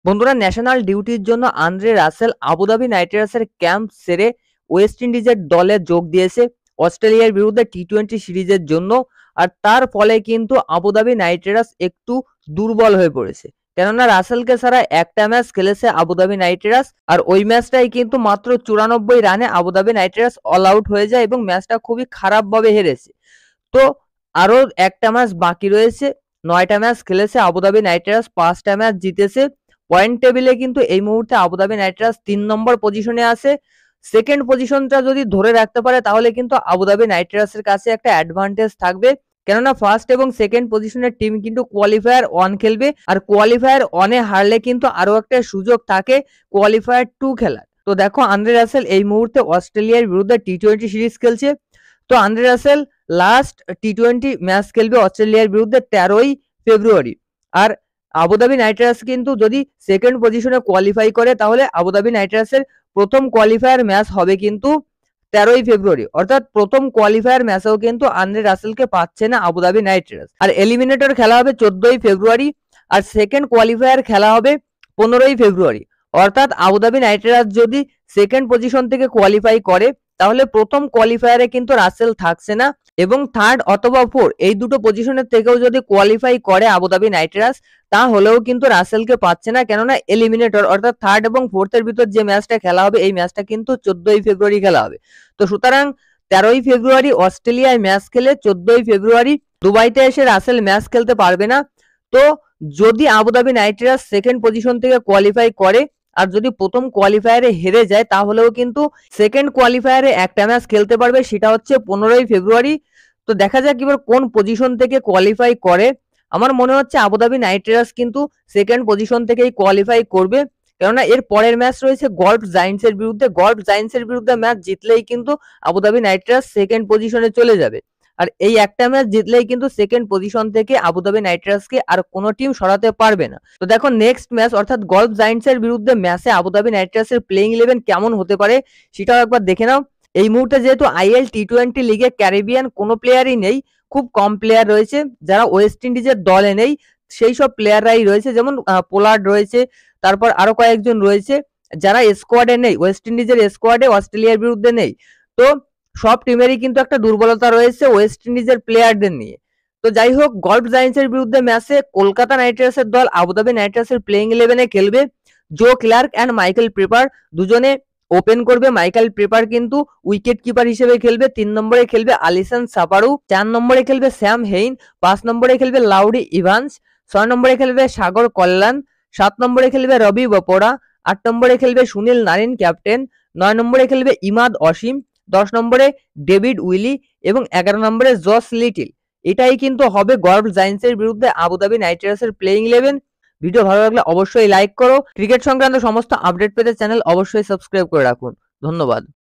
বন্ধুরা, ন্যাশনাল ডিউটির জন্য আন্দ্রে রাসেল আবুধাবি নাইট রাইডার্সের ক্যাম্প সেরে ওয়েস্ট ইন্ডিজের দলে যোগ দিয়েছে অস্ট্রেলিয়ার বিরুদ্ধে টি-20 সিরিজের জন্য। আর তার ফলে কিন্তু আবুধাবি নাইট রাইডার্স একটু দুর্বল হয়ে পড়েছে, কেননা রাসেলকে ছাড়া একটা ম্যাচ খেলেছে আবুধাবি নাইট রাইডার্স, আর ওই ম্যাচটাই কিন্তু মাত্র 94 রানে Abu Dhabi night Riders all out হয়ে যায় এবং ম্যাচটা খুবই খারাপভাবে হেরেছে। তো আরো একটা ম্যাচ বাকি রয়েছে, 9টা ম্যাচ খেলেছে আবুধাবি নাইট রাইডার্স, 5টা ম্যাচ জিতেছে। পয়েন্ট টেবিলে কিন্তু এই মুহূর্তে আবুধাবি নাইট রাইডার্স 3 নম্বর পজিশনে আছে। সেকেন্ড পজিশনটা যদি ধরে রাখতে পারে তাহলে কিন্তু আবুধাবি নাইট রাইডার্সের কাছে একটা অ্যাডভান্টেজ থাকবে, কেননা ফার্স্ট এবং সেকেন্ড পজিশনের টিম কিন্তু কোয়ালিফায়ার 1 খেলবে, আর কোয়ালিফায়ার 1-এ হারলে কিন্তু আরো একটা সুযোগ থাকে কোয়ালিফায়ার 2 খেলার। তো দেখো, আন্দ্রে রাসেল এই মুহূর্তে অস্ট্রেলিয়ার বিরুদ্ধে টি-20 সিরিজ খেলছে। তো আন্দ্রে রাসেল লাস্ট টি-20 ম্যাচ খেলবে অস্ট্রেলিয়ার বিরুদ্ধে 13ই ফেব্রুয়ারি। আর আবুধাবি নাইট রাইডার্স কিন্তু যদি সেকেন্ড পজিশনে কোয়ালিফাই করে তাহলে আবুধাবি নাইট রাইডার্সের প্রথম কোয়ালিফায়ার ম্যাচ হবে কিন্তু 13ই ফেব্রুয়ারি, অর্থাৎ প্রথম কোয়ালিফায়ার ম্যাচেও কিন্তু আন্দ্রে রাসেলকে পাচ্ছে না আবুধাবি নাইট রাইডার্স। আর এলিমিনেটর খেলা হবে 14ই ফেব্রুয়ারি, আর সেকেন্ড কোয়ালিফায়ার খেলা হবে 15ই ফেব্রুয়ারি। অর্থাৎ আবুধাবি নাইট রাইডার্স যদি সেকেন্ড পজিশন থেকে কোয়ালিফাই করে তাহলে প্রথম কোয়ালিফায়ারে কিন্তু রাসেল থাকছে না, এবং থার্ড অথবা ফোর এই দুটো পজিশনের থেকেও যদি কোয়ালিফাই করে আবুধাবি নাইট রাইডার্স তাহলেও কিন্তু রাসেলকে পাচ্ছে না, কেননা এলিমিনেটর অর্থাৎ থার্ড এবং ফোর্থের ভিতর যে ম্যাচটা খেলা হবে এই ম্যাচটা কিন্তু 14ই ফেব্রুয়ারি খেলা হবে। তো সুতরাং 13ই ফেব্রুয়ারি অস্ট্রেলিয়ায় ম্যাচ খেলে 14ই ফেব্রুয়ারি দুবাইতে এসে রাসেল ম্যাচ খেলতে পারবে না। তো যদি Abu Dhabi night Riders second position থেকে কোয়ালিফাই করে আর যদি প্রথম কোয়ালিফায়ারে হেরে যায় তাহলেও কিন্তু সেকেন্ড কোয়ালিফায়ারে একটা ম্যাচ খেলতে পারবে, সেটা হচ্ছে 15ই ফেব্রুয়ারি। তো দেখা যাক এবার কোন পজিশন থেকে কোয়ালিফাই করে। আমার মনে হচ্ছে আবুধাবি নাইট রাইডার্স কিন্তু সেকেন্ড পজিশন থেকেই কোয়ালিফাই করবে, কেননা এর পরের ম্যাচ রয়েছে গল্ফ জায়ান্টসের বিরুদ্ধে। গল্ফ জায়ান্টসের বিরুদ্ধে ম্যাচ জিতলেই কিন্তু আবুধাবি নাইট রাইডার্স সেকেন্ড পজিশনে চলে যাবে, আর এই একটা ম্যাচ জিতলেই কিন্তু সেকেন্ড পজিশন থেকে আবুধাবি নাইট রাইডার্সকে আর কোনো টিম সরাতে পারবে না। তো দেখো, নেক্সট ম্যাচ অর্থাৎ গল্ফ জায়ান্টসের বিরুদ্ধে ম্যাচে আবুধাবি নাইট রাইডার্সের প্লেইং 11 কেমন হতে পারে সেটাও একবার দেখে নাও। এই মুহূর্তে যেহেতু আইএল টি-20 লিগে ক্যারিবিয়ান কোনো প্লেয়ারই নেই, খুব কম প্লেয়ার রয়েছে যারা ওয়েস্ট ইন্ডিজের দলে নেই, সেই সব প্লেয়াররাই রয়েছে, যেমন পোলার্ড রয়েছে, তারপর আরো কয়েকজন রয়েছে যারা স্কোয়াডে নেই, ওয়েস্ট ইন্ডিজের স্কোয়াডে অস্ট্রেলিয়ার বিরুদ্ধে নেই। তো সব টিমেরই কিন্তু একটা দুর্বলতা রয়েছে ওয়েস্ট ইন্ডিজের প্লেয়ারদের নিয়ে। তো যাই হোক, গল্ফ জায়ান্টসের বিরুদ্ধে ম্যাচে কলকাতা নাইট রাইডার্সের দল আবুধাবি নাইট রাইডার্সের প্লেইং 11-এ খেলবে। জো ক্লার্ক অ্যান্ড মাইকেল প্রেপার দুজনে ওপেন করবে। মাইকেল প্রেপার কিন্তু উইকেট কিপার হিসেবে খেলবে। 3 নম্বরে খেলবে আলিসন সাপারু, 4 নম্বরে খেলবে স্যাম হেইন, 5 নম্বরে খেলবে লাউরি ইভান্স, 6 নম্বরে খেলবে সাগর কল্যাণ, 7 নম্বরে খেলবে রবি বপোরা, 8 নম্বরে খেলবে সুনীল নারিন ক্যাপ্টেন, 9 নম্বরে খেলবে ইমাদ অসীম, 10 নম্বরে ডেভিড উইলি এবং 11 নম্বরে জস লিটিল। এটাই কিন্তু হবে গল্ফ জায়ান্টসের বিরুদ্ধে আবুধাবি নাইট রাইডার্সের প্লেইং 11। ভিডিও ভালো লাগলে অবশ্যই লাইক করো। ক্রিকেট সংক্রান্ত সমস্ত আপডেট পেতে চ্যানেল অবশ্যই সাবস্ক্রাইব করে রাখুন। ধন্যবাদ।